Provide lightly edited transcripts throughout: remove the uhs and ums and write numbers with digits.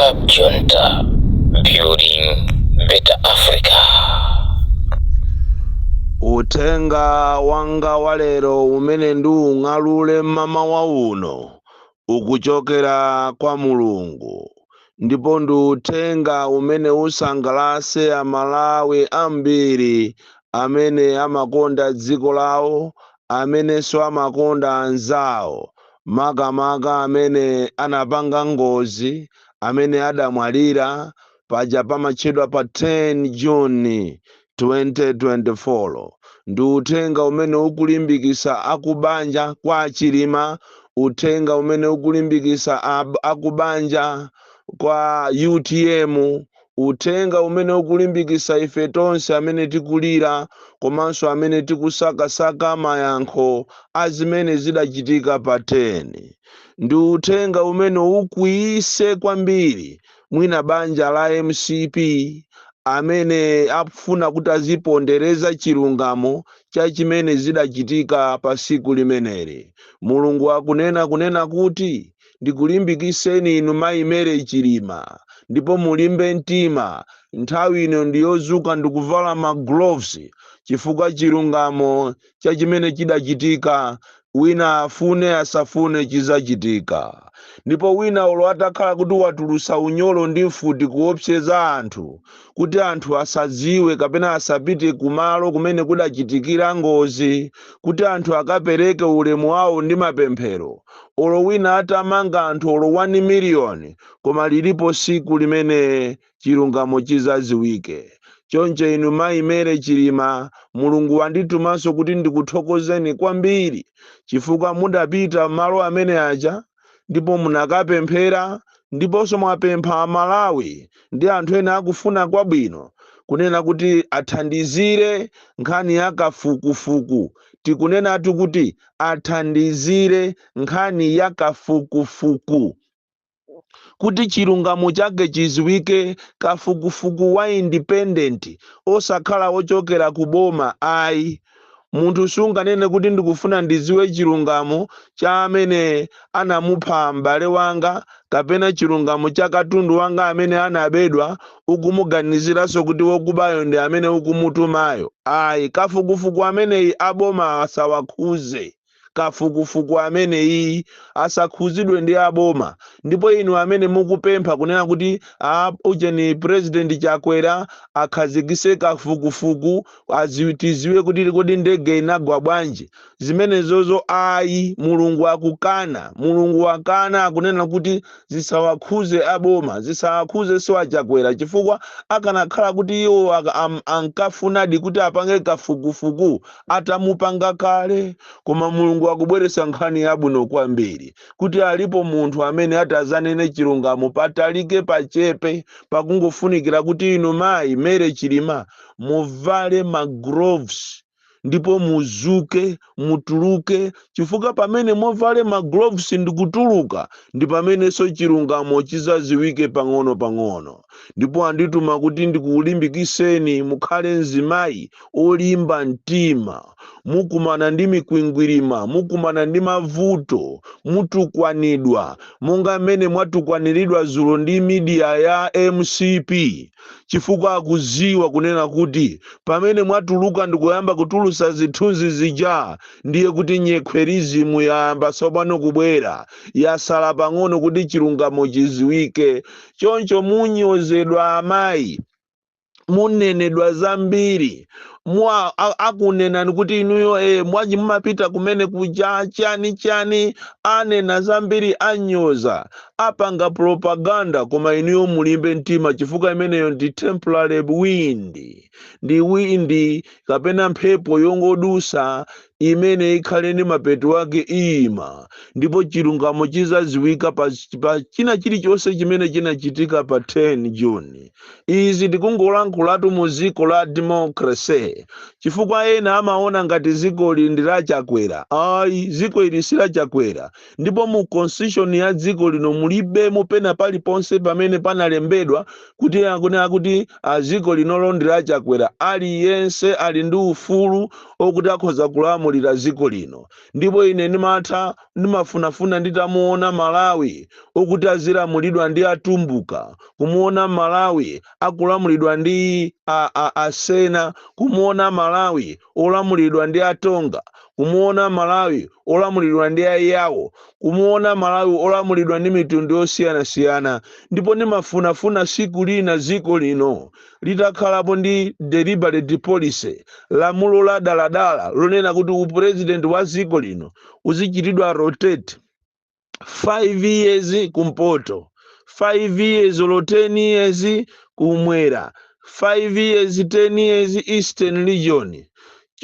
Club Junta, building better Africa. Utenga wanga walero umene ndiung'alule mama wa uno ukuchokera kwa Mulungu, ndipo ndi utenga umene usangalase Amalawi ambiri amene amakonda dziko lawo, amenenso amakonda anzawo, makamaka amene anapanga ngozi, amene adamwalira paja pamatchedwa pa 10 Juni 2024. Ndi utenga umene ukulimbikisa akubanja kwa Achilima, utenga umene ukulimbikisa akubanja kwa UTM, utenga umene ukulimbikisa ife tonse amene tikulira komanso amene tikusakasaka mayankho azimene zidachitika pa 10. Ndi utenga umene ukuise kwambiri mwina banja la MCP amene afuna kuti azipondereza chilungamo cha chimene zidachitika pa siku limeneli. Mulungu akunena kuti ndikulimbikiseni inu Mayi Mary Chilima, ndipo mulimbe mtima, nthawi ino ndiyozuka ndikuvala magloves chifukwa chilungamo cha chimene chidachitika, wina afune asafune chizachitika. Ndipo wina olo atakhala kuti watulusa unyolo ndi mfuti kuopseza anthu, kuti anthu asadziwe kapena asapite kumalo kumene kudachitikira ngozi, kuti anthu akapereke ulemu wawo ndi mapemphero. Olo wina atamanga anthu olo 1 million, koma lilipo siku limene chilungamo chizaziwike. Choncho inu Mayi Mary Chilima, Mulungu wanditumanso kuti ndikuthokozeni kwambiri chifukwa mudapita malo amene aja ndipo munakapemphera, ndiponso mwapempha Amalawi ndi anthu ena akufuna kwabwino kunena kuti athandizire nkhani ya kafukufuku. Tikunena kuti athandizire nkhani ya kafukufuku kuti chilungamo chake chiziwike. Kafukufuku wa independent osakhala wochokera kuboma ayi. Munthu sunganene kuti ndikufuna ndiziwe chilungamo cha amene anamupha m'bale wanga kapena chilungamo cha katundu wanga amene anabedwa ukumuganiziranso kuti wokubayo ndi amene ukumutumayo ayi. Kafukufuku ameneyi aboma asawakhuze, kafukufuku ameneyi asakhuzidwe ndi aboma. Ndipo inu amene mukupempha kunena kuti ucheni President Chakwera akhazikise kafukufuku tiziwe kuti kodi ndege inagwa bwanji, zimenezozo ayi. Mulungu akukana, Mulungu wakana akunena kuti zisawakhuze aboma, zisawakhuze siwa Chakwera, chifukwa akanakhala kuti iwo ankafunadi kuti apange kafukufuku atamupanga kale. Koma Mulungu akubweresa nkhani yabwino kwambiri kuti alipo munthu amene atazanene chilungamo patalike pachepe, pakungofunikira kuti inu Mayi Mary Chilima muvale magloves ndipo muzuke mutuluke, chifukwa pamene movale magloves ndikutuluka ndi pamenenso chilungamo chizaziwike pang'ono-pang'ono. Ndipo andituma kuti ndikulimbikiseni mukhale mzimayi olimba mtima, mukumana ndi mikwingwirima, mukumana ndi mavuto, mutukwanidwa monga mmene mwatukwaniridwa zulo ndi media ya MCP, chifukwa akuziwa kunena kuti pamene mwatuluka ndikuyamba kutulusa zithunzi zija, ndiye kuti nyekhwerizimu yayamba tsopano kubwera, yasala pang'ono kuti chilungamo chiziwike. Choncho munyozedwa amayi, munenedwa zambiri, akunenani kuti inuyo mwaji mumapita kumene kuja chani anena zambiri, anyoza, apanga propaganda, koma inuyo mulimbe mtima chifukwa imeneyo ndi temporary wind, ndi windi kapena mphepo yongodusa imene ikhale ndi mapeto wake ima. Ndipo chilungamo chizaziwika pa china chilichonse chimene chinachitika pa 10 Juni. Izi tikungolankhulatu mu dziko la democracy, tonse chifukwa ena amaona ngati dziko ili ndi lachakwera. Ayi, dziko ili si lachakwera, ndipo mu constitution ya dziko lino mulibemo pena paliponse pamene panalembedwa kuti dziko linolo ndi lachakwera. Aliyense ali ndi ufulu okuti akhoza kulamulira dziko lino. Ndipo ine ndimafunafuna nditamuona Malawi okuti azilamulidwa ndi atumbuka, kumuona Malawi akulamulidwa ndi asena, kumuona Malawi olamulidwa ndi atonga, kumuona Malawi olamulidwa ndi ayawo, kumuona Malawi olamulidwa ndi mitundu yosiyanasiyana. Ndipo ndimafunafuna siku lina dziko lino litakhalapo ndi deliberate policy, lamulo la daladala lonena kuti upresident wa dziko lino uzichitidwa rotate 5 years kumpoto, 5 years or 10 years kumwera, 5 years 10 years Eastern region.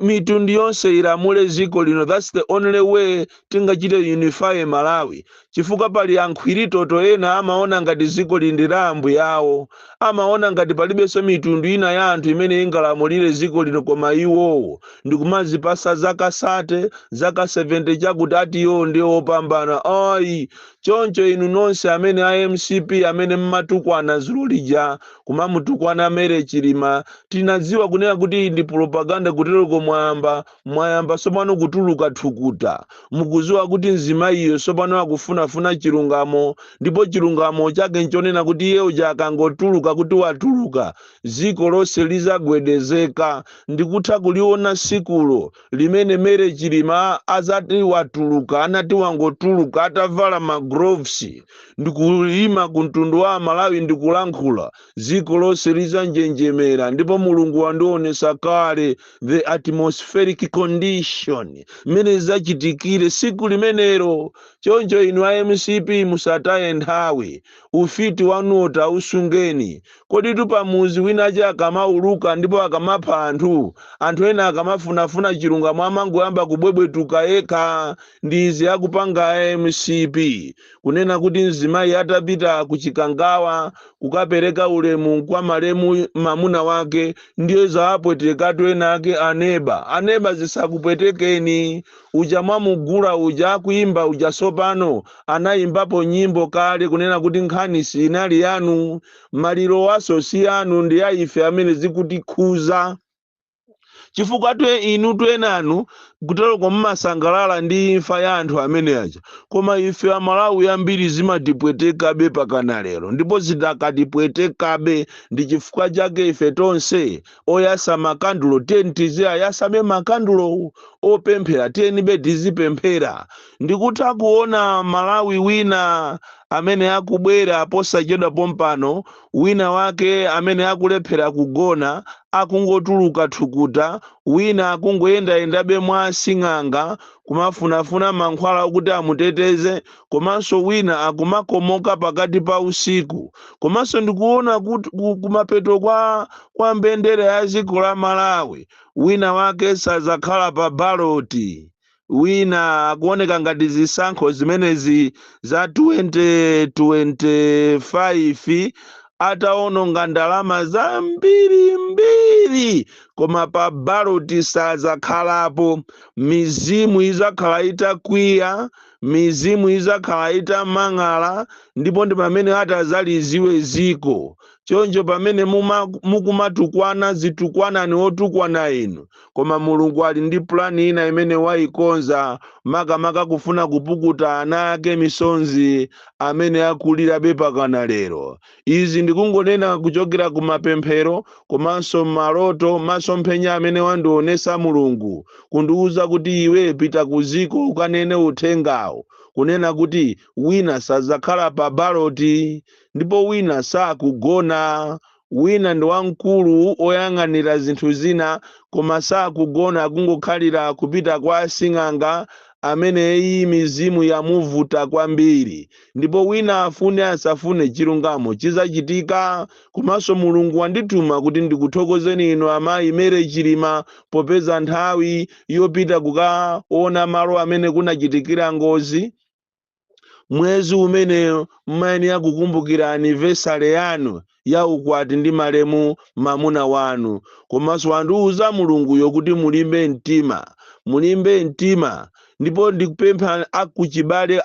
Mitundu yonse ilamule dziko lino. That's the only way tingachite unify Malawi. Chifukwa pali ankhwiritoto ena amaona ngati dziko lindi la ambuyawo, amaona ngati palibenso mitundu ina ya anthu imene ingalamulire dziko lino, koma iwowo ndikumazipasa zaka 30 zaka 70 chakuti ati iwo ndi opambana. Ayi, choncho inu nonse amene MCP amene mmatukwana dzulo lija kumamutukwana Mere Chilima, tinadziwa kunena kuti ndi propaganda kutereko mwayamba sopano kutuluka thukuta, mukuziwa kuti mzimayiyo sopano akufunafuna chilungamo, ndipo chilungamo chake nchonena kuti iye uja akangotuluka kuti watuluka dziko lonse lizagwedezeka. Ndikutha kuliona sikulo limene Mere Chilima azati watuluka, anati wangotuluka atavala magloves, ndikulima kumtundu wa Malawi ndikulankhula, dziko lonse lizanjenjemera. Ndipo Mulungu wandionesa kale the atmospheric condition mene zachitikire siku limenero. Choncho inu MCP musataye nthawi, ufiti wanuota usungeni. Kodi tupamuzi winaje akamauluka ndipo akamapha anthu ena akamafunafuna chilungamo amangoyamba kubwebwetuka yekha. Ndizi akupanga MCP kunena kuti mzimayi atapita kuchikangawa kukapereka ulemu kwa malemu mamuna wake, ndiye zaapwetekatu ena ake aneba zisakupwetekeni. Uja mwamugula uja akuimba uja sopano anayimbapo nyimbo kale kunena kuti nkhani sinali yanu, maliro waso si yanu, ndi ife amene zikutikhuza. Chifukwa inu enanu kutereko mmasangalala ndi imfa ya anthu amene aja, koma ife Amalawi ambiri zimatipwetekabe pakana lero, ndipo zitakatipwetekabe ndi chifukwa chake ife tonse oyasa makandulo tize ayasame makandulo opemphera, tiyenibe tizipemphera. Ndikutha kuona Malawi wina amene akubwera posachedwa pompano, wina wake amene akulephera kugona akungotuluka thukuta, wina akungoyendayendabe mwa sing'anga kumafunafuna mankhwala okuti amuteteze, komanso wina akumakomoka pakati pa usiku. Komanso ndikuona kuti kumapeto kwa mbendera ya dziko la Malawi wina wake sazakhala pa baloti, wina akuoneka ngati zisankho zimenezi za 2025 ataononga ndalama za mbiri, koma pa baloti sazakhalapo. Mizimu izakhala itakwiya, mizimu izakhala itamang'ala, ndipo ndi pamene atazaliziwe ziko. Choncho pamene mukumatukwana zitukwanani otukwana inu, koma Mulungu ali ndi plani ina imene wayikonza, makamaka kufuna kupukuta ana ake misonzi amene akulirabe pakana lero. Izi ndikungonena kuchokera kumapemphero komanso maloto masomphenya amene wandionesa Mulungu kundiuza kuti iwe pita kuziko ukanene uthengawo, kunena kuti wina sazakhala pa baloti, ndipo wina sakugona. Wina ndi wamkulu oyang'anira zinthu zina, koma sakugona, akungokhalira kupita kwa sing'anga amene iyi mizimu yamuvuta kwambiri. Ndipo wina afune asafune chilungamo chizachitika. Komanso Mulungu wandituma kuti ndikuthokozeni inu amayi Mere Chilima popeza nthawi yopita kukaona malo amene kunachitikira ngozi mwezi umene mmayenera kukumbukira anniversary yanu ya ukwati ndi malemu mamuna wanu. Komanso andiuza mulunguyo kuti mulimbe mtima ndipo ndikupempha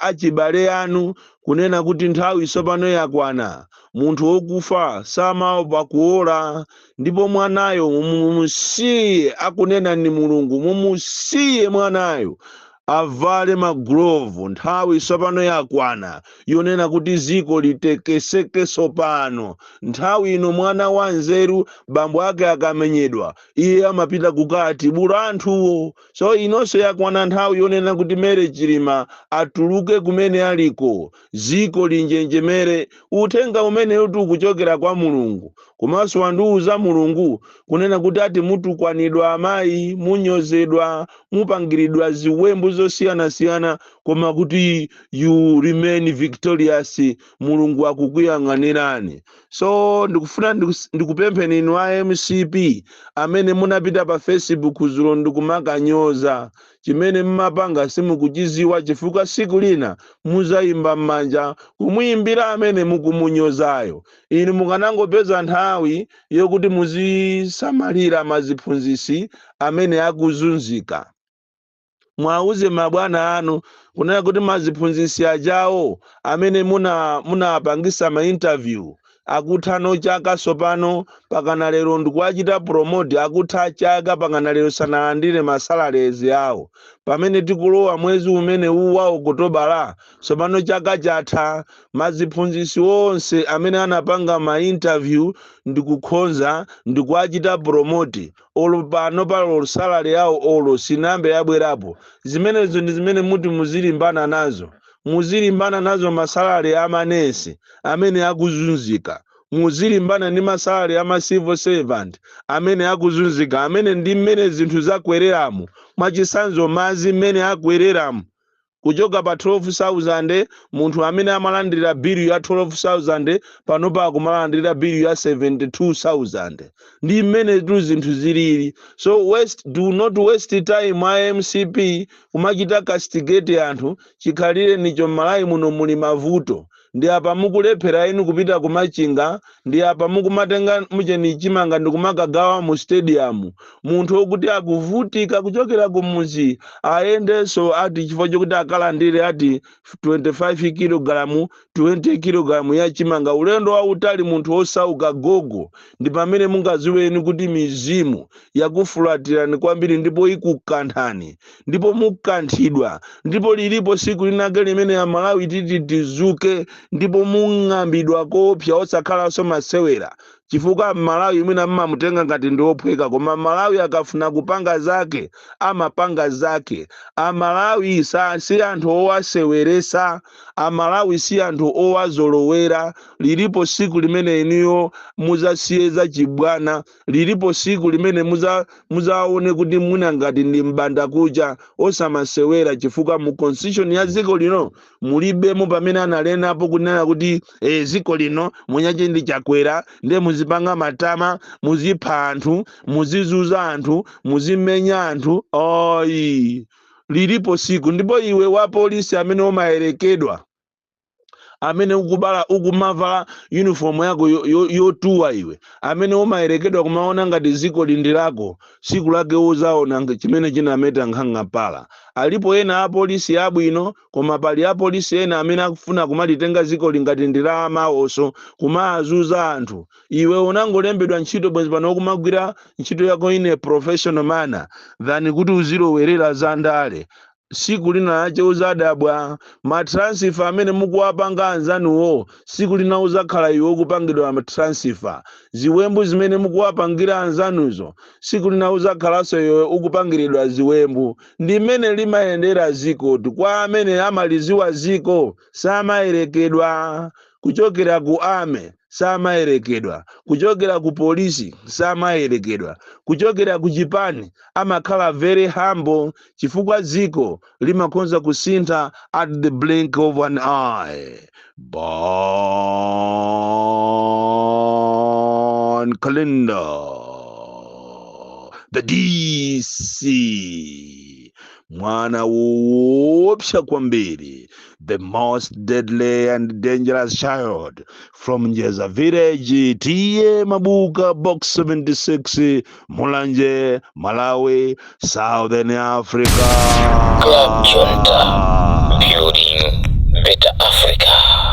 achibale anu kunena kuti nthawi tsopano yakwana, munthu wokufa samaopa kuola, ndipo mwanayo mumusiye, akunena ni mulungu, mumusiye mwanayo avale magulovu, nthawi tsopano yakwana yonena kuti ziko litekeseke tsopano. Nthawi ino mwana wa nzeru bambo ake akamenyedwa iye amapita kukati bula anthuwo. So inonso yakwana nthawi yonena kuti mere chilima atuluke kumene aliko, ziko linjenjemere. Uthenga umene uti ukuchokera kwa mulungu. Komanso wandiuza mulungu kunena kuti ati mutukwanidwa amayi, munyozedwa, mupangiridwa ziwembu zosiyanasiyana, koma kuti you remain victorious, mulungu akukuyang'anirani. So ndikufuna ndikupempheni inu a MCP amene munapita pa Facebook zulo ndikumakanyoza chimene mmapanga simukuchiziwa, chifukwa siku lina muzayimba m'manja kumuyimbira amene mukumunyozayo. Inu mukanangopeza nthawi yokuti muzisamalira maziphunzisi amene akuzunzika. Mwauze mabwana anu kunena kuti maziphunzisi ajawo amene munapangisa ma interview akuthano chaka sopano pakana lero ndikuachita promote, akutha chaka pakana lero sanalandire masalarizi yawo. Pamene tikulowa mwezi umene wa Okutobala sopano chaka chatha, maziphunzisi onse amene anapanga ma interview ndikukhonza ndikuachita promote, olo pano palo salary yawo olo sinambe yabwerapo. Zimenezo ndi zimene muti muzilimbana nazo. Muzilimbana nazo masalari amanesi amene akuzunzika, muzilimbana ndi masalari ama civil servant amene akuzunzika, amene ndi mmene zinthu zakwereramu, mwachisanzo mazi mmene akwereramu. Kuchoka pa 12,000 munthu amene amalandira bill ya 12,000 panopa akumalandira bill ya 72,000. Ndi mmene tu zinthu zilili. So do not waste time a MCP kumachita castigate anthu, chikhalire nicho m'Malawi muno muli mavuto. Ndi apa mukulephera inu kupita kumachinga, ndi apa mukumatenga mucheni chimanga ndikumakagawa mu stadium. Munthu wokuti akuvutika kuchokera kumuzi ayendenso ati chifukwa chokuti akalandire ati 25 kg 20 kg ya chimanga, ulendo wautali, munthu osauka gogo. Ndi pamene mungaziweni kuti mizimu yakufulatirani kwambiri ndipo ikukanthani, ndipo mukanthidwa, ndipo lilipo siku linake limene ya Malawi titi tizuke, ndipo mung'ambidwa kopya osakhalanso masewera. Chifukwa Malawi imene mmamutenga ngati ndiophweka, koma Malawi akafuna kupanga zake amapanga zake. Amalawi si anthu owaseweresa, Amalawi si anthu owazolowera. Lilipo siku limene iniyo muzasiye za chibwana, lilipo siku limene muzaone kuti mwina ngati ndi mbanda kucha osamasewera, chifukwa mu constitution ya ziko lino mulibemo pamene analenapo kunena kuti ziko lino munyache ndi chakwera, ndiye muzipanga matama, muzipha anthu, muzizuza anthu, muzimenya anthu. Lilipo siku ndipo iwe wa polisi amene umayerekedwa, amene ukumavala uniform yako yotuwa, iwe amene umayerekedwa kumaona ngati ziko lindilako, siku lake uzaona chimene chinameta nkhanga pala. Alipo ena apolisi abwino, koma pali apolisi ena amene akufuna kumalitenga ziko lingati ndila maoso kumazuza anthu. Iwe unangolembedwa ntchito bwenzi pano kumagwira ntchito yako ine professional manner than kuti uzilowerera za ndale. Siku lina ache uzadabwa matransfer amene mukuwapanga anzanuwo, siku lina uzakhala iwe ukupangidwa matransfer. Ziwembu zimene mukuwapangira anzanuzo, siku lina uzakhalanso iwe ukupangiridwa ziwembu. Ndi mmene limayendera ziko, kwa amene amaliziwa ziko samayerekedwa. Kuchokera ku ame samayerekedwa, kuchokera ku polisi samayerekedwa, kuchokera ku chipani amakhala very humble, chifukwa ziko limakonza kusintha at the blink of an eye. Born calendar, the DC mwana woopsa kwambiri, the most deadly and dangerous child from Njeza village, tiye Mabuka, box 76, Mulanje, Malawi, Southern Africa. Club Junta, building better Africa.